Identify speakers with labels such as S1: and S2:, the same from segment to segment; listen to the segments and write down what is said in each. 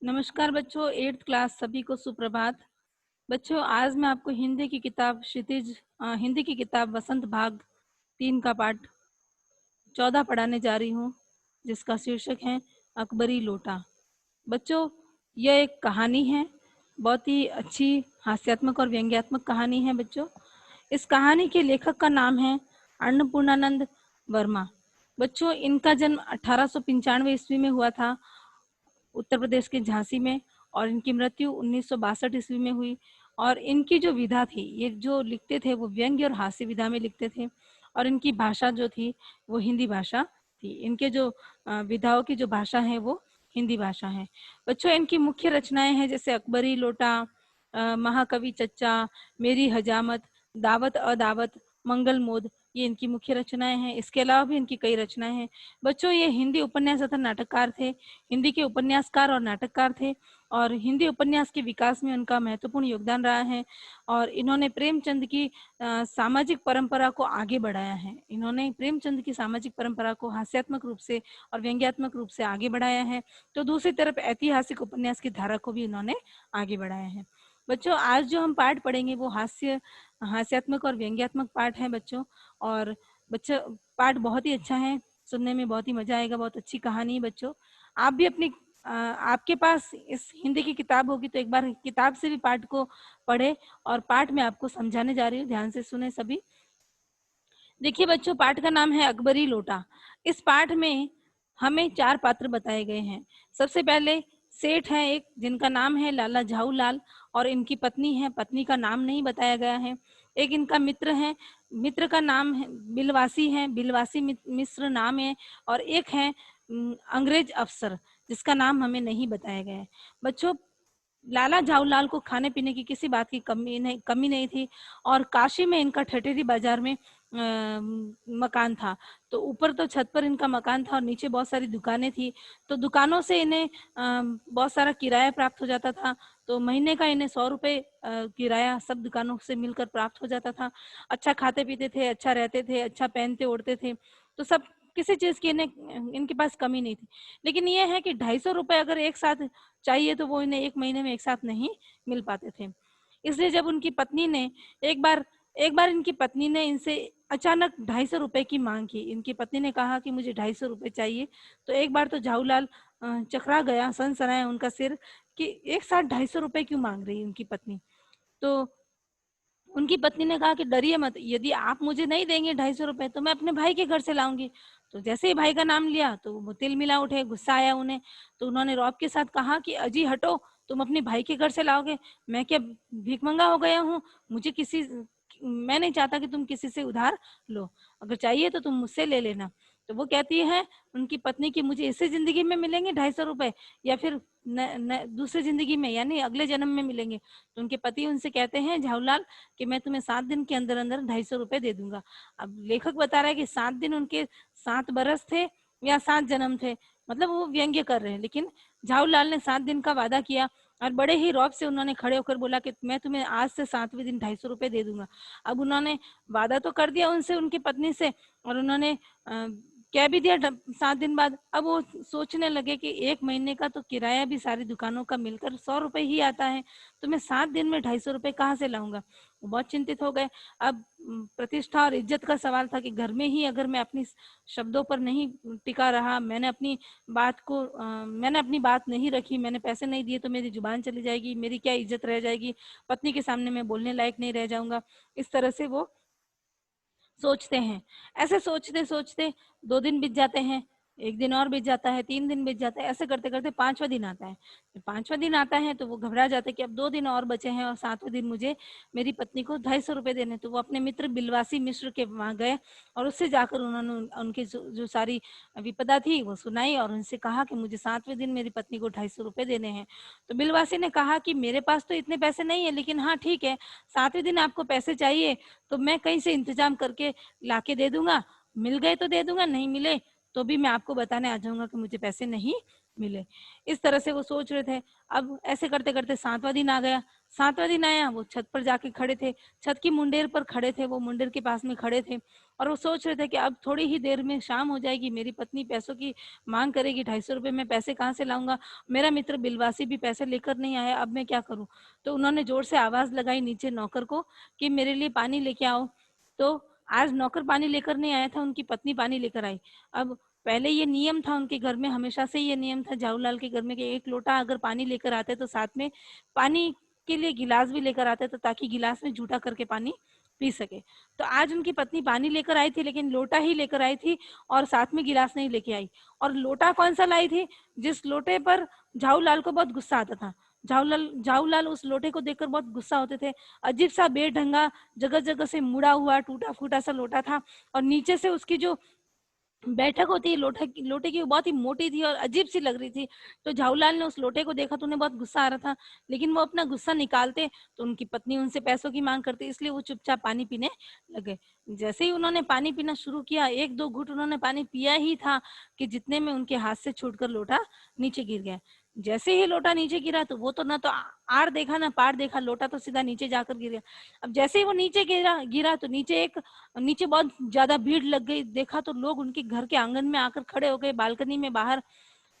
S1: नमस्कार बच्चों, 8th class सभी को सुप्रभात। बच्चों, आज मैं आपको हिंदी की किताब हिंदी की किताब वसंत भाग 3 का पाठ 14 पढ़ाने जा रही हूँ, जिसका शीर्षक है अकबरी लोटा। बच्चों, यह एक कहानी है, बहुत ही अच्छी हास्यात्मक और व्यंग्यात्मक कहानी है। बच्चों, इस कहानी के लेखक का नाम है अन्नपूर्णानंद वर्मा। बच्चों, इनका जन्म 1895 ईस्वी में हुआ था, उत्तर प्रदेश के झांसी में, और इनकी मृत्यु 1962 ईस्वी में हुई। और इनकी जो विधा थी, ये जो लिखते थे वो व्यंग्य और हास्य विधा में लिखते थे, और इनकी भाषा जो थी वो हिंदी भाषा थी। इनके जो विधाओं की जो भाषा है वो हिंदी भाषा है। बच्चों, इनकी मुख्य रचनाएं हैं जैसे अकबरी लोटा, महाकवि चच्चा, मेरी हजामत, दावत अदावत, मंगल मोद, ये इनकी मुख्य रचनाएं हैं। इसके अलावा भी इनकी कई रचनाएं हैं। बच्चों, ये हिंदी उपन्यास तथा नाटककार थे, हिंदी के उपन्यासकार और नाटककार थे, और हिंदी उपन्यास के विकास में उनका महत्वपूर्ण योगदान रहा है। और इन्होंने प्रेमचंद की सामाजिक परंपरा को आगे बढ़ाया है। इन्होंने प्रेमचंद की सामाजिक परंपरा को हास्यात्मक रूप से और व्यंग्यात्मक रूप से आगे बढ़ाया है। तो दूसरी तरफ ऐतिहासिक उपन्यास की धारा को भी इन्होंने आगे बढ़ाया है। बच्चों, आज जो हम पाठ पढ़ेंगे वो हास्यात्मक और व्यंग्यात्मक पाठ है बच्चों। और बच्चों, पाठ बहुत ही अच्छा है, सुनने में बहुत ही मजा आएगा, बहुत अच्छी कहानी है। बच्चों, आप भी आपके पास इस हिंदी की किताब होगी तो एक बार किताब से भी पाठ को पढ़े, और पाठ में आपको समझाने जा रही हूँ, ध्यान से सुने सभी। देखिए बच्चों, पाठ का नाम है अकबरी लोटा। इस पाठ में हमें 4 पात्र बताए गए हैं। सबसे पहले सेठ हैं एक, जिनका नाम है लाला झाऊ लाल, और इनकी पत्नी है, पत्नी का नाम नहीं बताया गया है। एक इनका मित्र है, मित्र का नाम है बिलवासी है, बिलवासी मिश्र नाम है। और एक है अंग्रेज अफसर, जिसका नाम हमें नहीं बताया गया है। बच्चों, लाला झाऊलाल को खाने पीने की किसी बात की कमी नहीं थी, और काशी में इनका ठठेरी बाजार में मकान था। तो ऊपर तो छत पर इनका मकान था और नीचे बहुत सारी दुकानें थी। तो दुकानों से इन्हें बहुत सारा किराया प्राप्त हो जाता था। तो महीने का इन्हें 100 रुपए किराया सब दुकानों से मिलकर प्राप्त हो जाता था। अच्छा खाते पीते थे, अच्छा रहते थे, अच्छा पहनते ओढ़ते थे। तो सब किसी चीज की इन्हें इनके पास कमी नहीं थी। लेकिन ये है कि 250 रुपए अगर एक साथ चाहिए तो वो इन्हें एक महीने में एक साथ नहीं मिल पाते थे। इसलिए जब उनकी पत्नी ने एक बार इनकी पत्नी ने इनसे अचानक 250 रुपए की मांग की। इनकी पत्नी ने कहा कि मुझे 250 रुपए चाहिए। तो एक बार तो झाऊलाल चकरा गया, सनसनाया उनका सिर कि एक साथ 250 रुपए क्यों मांग रही है उनकी पत्नी। तो उनकी पत्नी ने कहा कि डरिए मत, यदि आप मुझे नहीं देंगे 250 रुपए तो मैं अपने भाई के घर से लाऊंगी। तो जैसे ही भाई का नाम लिया तो वो तिल मिला उठे, गुस्सा आया उन्हें। तो उन्होंने रौब के साथ कहा कि अजी हटो, तुम अपने भाई के घर से लाओगे, मैं क्या भिखमंगा हो गया हूँ? मैं नहीं चाहता कि तुम किसी से उधार लो, अगर चाहिए तो तुम मुझसे ले लेना। तो वो कहती है उनकी पत्नी की मुझे इसी जिंदगी में मिलेंगे 250 रुपए, या फिर दूसरी जिंदगी में यानी अगले जन्म में मिलेंगे। तो उनके पति उनसे कहते हैं झाऊलाल कि मैं तुम्हें 7 दिन के अंदर अंदर 250 रुपए दे दूंगा। अब लेखक बता रहा है कि 7 दिन उनके 7 बरस थे या 7 जन्म थे, मतलब वो व्यंग्य कर रहे हैं। लेकिन झाऊलाल ने 7 दिन का वादा किया, और बड़े ही रौब से उन्होंने खड़े होकर बोला कि मैं तुम्हें आज से 7वें दिन 250 रुपए दे दूंगा। अब उन्होंने वादा तो कर दिया उनसे, उनकी पत्नी से, और उन्होंने कह भी दिया 7 दिन बाद। अब वो सोचने लगे कि एक महीने का तो किराया भी सारी दुकानों का मिलकर 100 रुपए ही आता है, तो मैं 7 दिन में 250 रुपए कहाँ से लाऊंगा। वो बहुत चिंतित हो गए। अब प्रतिष्ठा और इज्जत का सवाल था कि घर में ही अगर मैं अपनी शब्दों पर नहीं टिका रहा, मैंने अपनी बात नहीं रखी, मैंने पैसे नहीं दिए, तो मेरी जुबान चली जाएगी, मेरी क्या इज्जत रह जाएगी, पत्नी के सामने मैं बोलने लायक नहीं रह जाऊंगा। इस तरह से वो सोचते हैं। ऐसे सोचते सोचते 2 दिन बीत जाते हैं, 1 दिन और बीत जाता है, 3 दिन बीत जाता है। ऐसे करते करते 5वां दिन आता है। जब 5वां दिन आता है तो वो घबरा जाते हैं कि अब 2 दिन और बचे हैं, और 7वें दिन मुझे मेरी पत्नी को 250 रुपए देने। तो वो अपने मित्र बिलवासी मिश्र के वहां गए, और उससे जाकर उन्होंने उनकी जो सारी विपदा थी वो सुनाई, और उनसे कहा कि मुझे 7वें दिन मेरी पत्नी को 250 रुपए देने हैं। तो बिलवासी ने कहा कि मेरे पास तो इतने पैसे नहीं है, लेकिन हाँ ठीक है, 7वें दिन आपको पैसे चाहिए तो मैं कहीं से इंतजाम करके लाके दे दूंगा। मिल गए तो दे दूंगा, नहीं मिले तो भी मैं आपको बताने आ जाऊंगा कि मुझे पैसे नहीं मिले। इस तरह से वो सोच रहे थे। अब ऐसे करते करते 7वां दिन आ गया। 7वां दिन आया, वो छत पर जाके खड़े थे, छत की मुंडेर पर खड़े थे, वो मुंडेर के पास में खड़े थे और वो सोच रहे थे कि अब थोड़ी ही देर में शाम हो जाएगी, मेरी पत्नी पैसों की मांग करेगी, 250 रुपये मैं पैसे कहाँ से लाऊंगा, मेरा मित्र बिलवासी भी पैसे लेकर नहीं आया, अब मैं क्या करूं। तो उन्होंने जोर से आवाज लगाई नीचे नौकर को कि मेरे लिए पानी लेके आओ। तो आज नौकर पानी लेकर नहीं आया था, उनकी पत्नी पानी लेकर आई। अब पहले ये नियम था उनके घर में, हमेशा से ये नियम था जाऊलाल के घर में कि एक लोटा अगर पानी लेकर आते तो साथ में पानी के लिए गिलास भी लेकर आते, तो ताकि गिलास में जूठा करके पानी पी सके। तो आज उनकी पत्नी पानी लेकर आई थी, लेकिन लोटा ही लेकर आई थी और साथ में गिलास नहीं लेके आई। और लोटा कौन सा लाई थी, जिस लोटे पर झाऊलाल को बहुत गुस्सा आता था। झाऊलाल उस लोटे को देखकर बहुत गुस्सा होते थे। अजीब सा बेढंगा, जगह जगह से मुड़ा हुआ टूटा फूटा सा लोटा था और नीचे से उसकी जो बैठक होती है लोटे की, वो बहुत ही मोटी थी और अजीब सी लग रही थी। तो झाऊलाल ने उस लोटे को देखा तो उन्हें बहुत गुस्सा आ रहा था, लेकिन वो अपना गुस्सा निकालते तो उनकी पत्नी उनसे पैसों की मांग करती, इसलिए वो चुपचाप पानी पीने लगे। जैसे ही उन्होंने पानी पीना शुरू किया, 1-2 घूंट उन्होंने पानी पिया ही था कि जितने में उनके हाथ से छूटकर लोटा नीचे गिर गया। जैसे ही लोटा नीचे गिरा तो वो तो ना तो आड़ देखा ना पार देखा, लोटा तो सीधा नीचे जाकर गिर गया। अब जैसे ही वो नीचे गिरा गिरा तो नीचे बहुत ज्यादा भीड़ लग गई। देखा तो लोग उनके घर के आंगन में आकर खड़े हो गए, बालकनी में बाहर।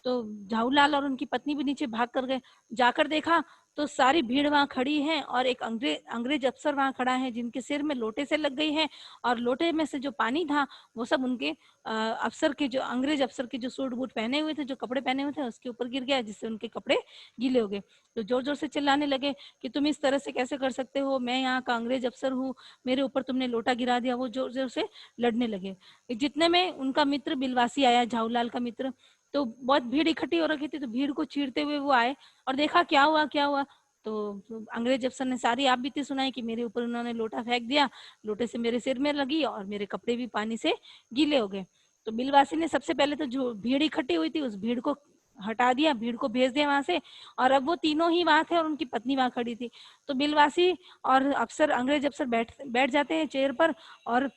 S1: तो झाऊलाल और उनकी पत्नी भी नीचे भाग कर गए। जाकर देखा तो सारी भीड़ वहां खड़ी है और एक अंग्रेज अफसर वहां खड़ा है, जिनके सिर में लोटे से लग गई है और लोटे में से जो पानी था वो सब उनके अफसर के, जो अंग्रेज अफसर के जो सूट बूट पहने हुए थे, जो कपड़े पहने हुए थे, उसके ऊपर गिर गया, जिससे उनके कपड़े गीले हो गए। तो जोर जोर से चिल्लाने लगे कि तुम इस तरह से कैसे कर सकते हो, मैं यहाँ का अंग्रेज अफसर हूँ, मेरे ऊपर तुमने लोटा गिरा दिया। वो जोर जोर से लड़ने लगे। जितने में उनका मित्र बिलवासी आया, झाऊलाल का मित्र। तो बहुत भीड़ इकट्ठी हो रखी थी, तो भीड़ को चीरते हुए वो आए और देखा क्या हुआ क्या हुआ। तो अंग्रेज अफसर ने सारी आप बीती सुनाई कि मेरे ऊपर उन्होंने लोटा फेंक दिया, लोटे से मेरे सिर में लगी और मेरे कपड़े भी पानी से गीले हो गए। तो बिलवासी ने सबसे पहले तो जो भीड़ इकट्ठी हुई थी उस भीड़ को हटा दिया, भीड़ को भेज दिया वहां से। और अब वो तीनों ही वहां थे और उनकी पत्नी वहां खड़ी थी। तो बिलवासी और अफसर, अंग्रेज अफसर बैठ बैठ जाते हैं चेयर पर और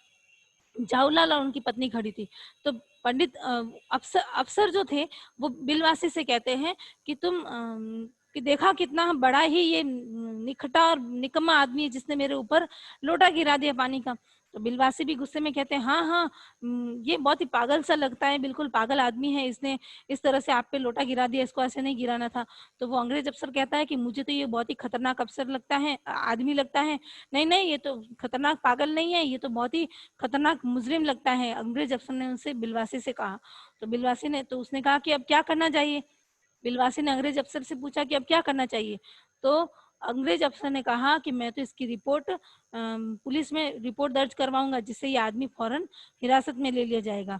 S1: झाऊलाल और उनकी पत्नी खड़ी थी। तो पंडित अफसर अफसर जो थे वो बिलवासी से कहते हैं कि कि देखा कितना बड़ा ही ये निखटा और निकम्मा आदमी है, जिसने मेरे ऊपर लोटा गिरा दिया पानी का। तो बिलवासी भी गुस्से में कहते हैं हाँ हाँ, ये बहुत ही पागल सा लगता है, बिल्कुल पागल आदमी है, इसने इस तरह से आप पे लोटा गिरा दिया, इसको ऐसे नहीं गिराना था। तो वो अंग्रेज अफसर कहता है कि मुझे तो ये बहुत ही खतरनाक अफसर लगता है, आदमी लगता है। नहीं नहीं, ये तो खतरनाक पागल नहीं है, ये तो बहुत ही खतरनाक मुजरिम लगता है, अंग्रेज अफसर ने उनसे बिलवासी से कहा। तो बिलवासी ने तो उसने कहा कि अब क्या करना चाहिए। बिलवासी ने अंग्रेज अफसर से पूछा कि अब क्या करना चाहिए। तो अंग्रेज अफसर ने कहा कि मैं तो इसकी रिपोर्ट पुलिस में रिपोर्ट दर्ज करवाऊंगा, जिससे ये आदमी फौरन हिरासत में ले लिया जाएगा।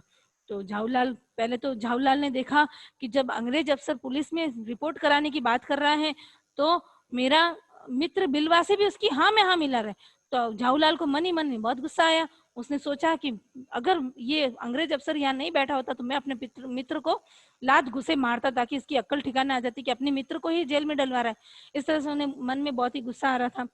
S1: तो झाऊलाल ने देखा कि जब अंग्रेज अफसर पुलिस में रिपोर्ट कराने की बात कर रहा है तो मेरा मित्र बिलवासी भी उसकी हाँ में हाँ मिला रहे। तो झाऊलाल को मन ही मन में बहुत गुस्सा आया। उसने सोचा कि अगर ये अंग्रेज अफसर यहाँ नहीं बैठा होता तो मैं अपने मित्र को लात घुसे मारता, ताकि इसकी अक्ल ठिकाने आ जाती कि अपने मित्र को ही जेल में डलवा रहा है। इस तरह से उन्हें मन में बहुत ही गुस्सा आ रहा था।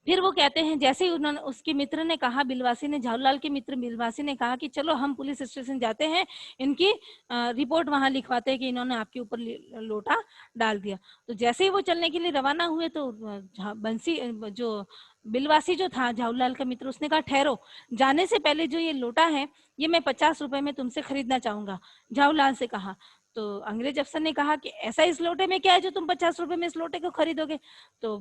S1: फिर वो कहते हैं जैसे ही उन्होंने, उसके मित्र ने कहा, बिलवासी ने, झाऊलाल के मित्र बिलवासी ने कहा कि चलो हम पुलिस स्टेशन जाते हैं, इनकी रिपोर्ट वहां लिखवाते हैं कि इन्होंने आपके ऊपर लोटा डाल दिया। तो जैसे ही वो चलने के लिए रवाना हुए तो बंसी जो बिलवासी जो था झाऊलाल का मित्र, उसने कहा ठहरो, जाने से पहले जो ये लोटा है ये मैं 50 रुपए में तुमसे खरीदना चाहूंगा। झाऊलाल से कहा। तो अंग्रेज अफसर ने कहा कि ऐसा इस लोटे में क्या है जो तुम 50 रुपए में इस लोटे को खरीदोगे। तो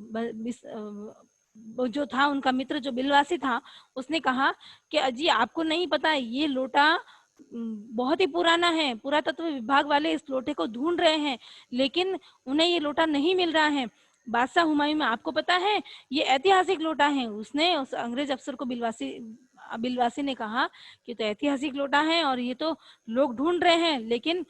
S1: वो जो था उनका मित्र जो बिलवासी था, उसने कहा कि अजी आपको नहीं पता, ये लोटा बहुत ही पुराना है, पुरातत्व विभाग वाले इस लोटे को ढूंढ रहे हैं, लेकिन उन्हें ये लोटा नहीं मिल रहा है। बादशाह हुमायूं में, आपको पता है, ये ऐतिहासिक लोटा है। उसने उस अंग्रेज अफसर को बिलवासी ने कहा कि तो ऐतिहासिक लोटा है और ये तो लोग ढूंढ रहे हैं, लेकिन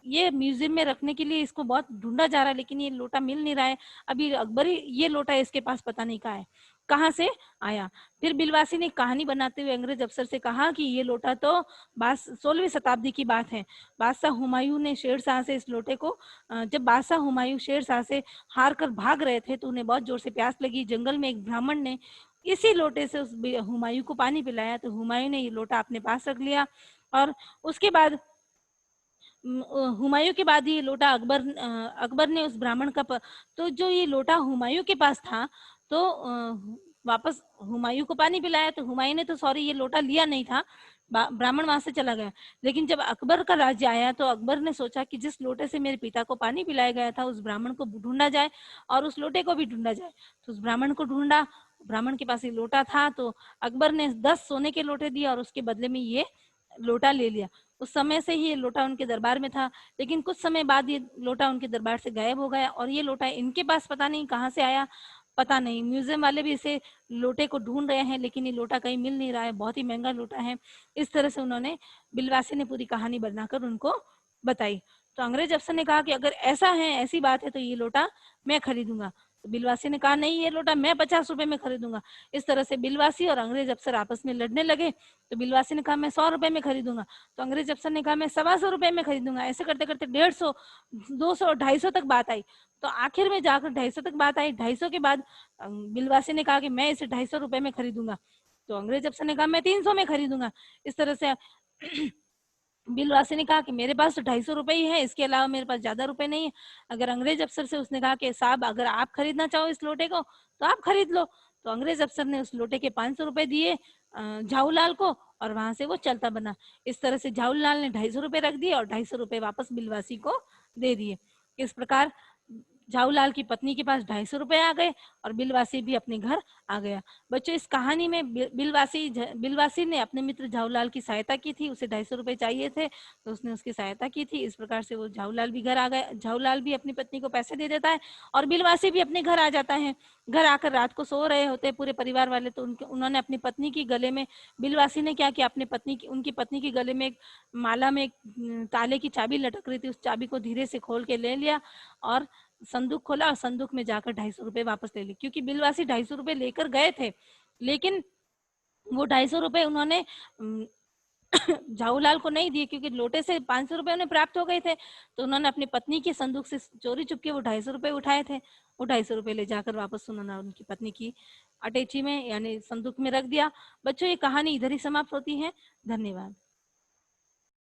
S1: ये म्यूजियम में रखने के लिए इसको बहुत ढूंढा जा रहा है, लेकिन ये लोटा मिल नहीं रहा है। अभी अकबरी ये लोटा इसके पास पता नहीं कहाँ है, कहाँ से आया। फिर बिलवासी ने कहानी बनाते हुए अंग्रेज अफसर से कहा कि ये लोटा तो 16वीं शताब्दी की बात है। बादशाह हुमायूं ने शेरशाह से इस लोटे को, जब बादशाह हुमायूं शेरशाह से हार कर भाग रहे थे तो उन्हें बहुत जोर से प्यास लगी। जंगल में एक ब्राह्मण ने इसी लोटे से उस हुमायूं को पानी पिलाया, तो हुमायूं ने ये लोटा अपने पास रख लिया और उसके बाद हुमायूं के बाद ये लोटा अकबर ने उस ब्राह्मण का तो जो ये लोटा हुमायूं के पास था, तो वापस हुमायूं को पानी पिलाया। तो हुमायूं ने तो सॉरी ये लोटा लिया नहीं था, ब्राह्मण वहां से चला गया। लेकिन जब अकबर का राज्य आया तो अकबर ने सोचा कि जिस लोटे से मेरे पिता को पानी पिलाया गया था उस ब्राह्मण को ढूंढा जाए और उस लोटे को भी ढूंढा जाए। तो उस ब्राह्मण को ढूंढा, ब्राह्मण के पास ये लोटा था, तो अकबर ने 10 सोने के लोटे दिए और उसके बदले में ये लोटा ले लिया। उस समय से ही ये लोटा उनके दरबार में था, लेकिन कुछ समय बाद ये लोटा उनके दरबार से गायब हो गया और ये लोटा इनके पास पता नहीं कहाँ से आया, पता नहीं। म्यूजियम वाले भी इसे लोटे को ढूंढ रहे हैं, लेकिन ये लोटा कहीं मिल नहीं रहा है, बहुत ही महंगा लोटा है। इस तरह से उन्होंने, बिलवासी ने पूरी कहानी बनाकर उनको बताई। तो अंग्रेज अफसर ने कहा कि अगर ऐसा है, ऐसी बात है, तो ये लोटा मैं खरीदूंगा। तो बिलवासी ने कहा नहीं, ये लोटा मैं 50 रुपए में खरीदूंगा। इस तरह से बिलवासी और अंग्रेज अफसर आपस में लड़ने लगे। तो बिलवासी ने कहा मैं 100 रुपए में खरीदूंगा, तो अंग्रेज अफसर ने कहा मैं 125 रुपए में खरीदूंगा। ऐसे करते करते 150, 200, 250 तक बात आई। तो आखिर में जाकर 250 तक बात आई। 250 के बाद बिलवासी ने कहा कि मैं इसे 250 रुपए में खरीदूंगा। तो अंग्रेज अफसर ने कहा मैं 300 में खरीदूंगा। इस तरह से बिलवासी ने कहा कि मेरे पास तो 250 रुपए ही है, इसके अलावा मेरे पास ज्यादा रुपए नहीं है। अगर अंग्रेज अफसर से उसने कहा कि साहब अगर आप खरीदना चाहो इस लोटे को तो आप खरीद लो। तो अंग्रेज अफसर ने उस लोटे के 500 रुपए दिए झाऊलाल को, और वहां से वो चलता बना। इस तरह से झाऊलाल ने 250 रुपए रख दिए और 250 रुपए वापस बिलवासी को दे दिए। इस प्रकार झाऊलाल की पत्नी के पास 250 रुपए आ गए और बिलवासी भी अपने घर आ गया। बच्चों, इस कहानी में बिलवासी ने अपने मित्र झाऊलाल की सहायता की थी। उसे 250 रुपए चाहिए थे तो उसने उसकी सहायता की थी। इस प्रकार से वो झाऊलाल भी घर आ गया। झाऊलाल भी अपनी पत्नी को पैसे दे देता है और बिलवासी भी अपने घर आ जाता है। घर आकर रात को सो रहे होते पूरे परिवार वाले, तो उन्होंने अपनी पत्नी की गले में, बिलवासी ने क्या किया, अपनी पत्नी की, उनकी पत्नी की गले में एक माला में एक ताले की चाबी लटक रही थी, उस चाबी को धीरे से खोल के ले लिया और संदूक खोला और संदूक में जाकर 250 रुपए वापस ले लिए। क्योंकि बिलवासी 250 रुपए लेकर गए थे, लेकिन वो 250 रुपए उन्होंने झाऊलाल को नहीं दिए, क्योंकि लोटे से 500 रुपए उन्हें प्राप्त हो गए थे। तो उन्होंने अपनी पत्नी के संदूक से चोरी चुपके वो 250 रुपए उठाए थे। वो 250 रुपए ले जाकर वापस उन्होंने उनकी पत्नी की अटैची में यानी संदूक में रख दिया। बच्चों, ये कहानी इधर ही समाप्त होती है। धन्यवाद।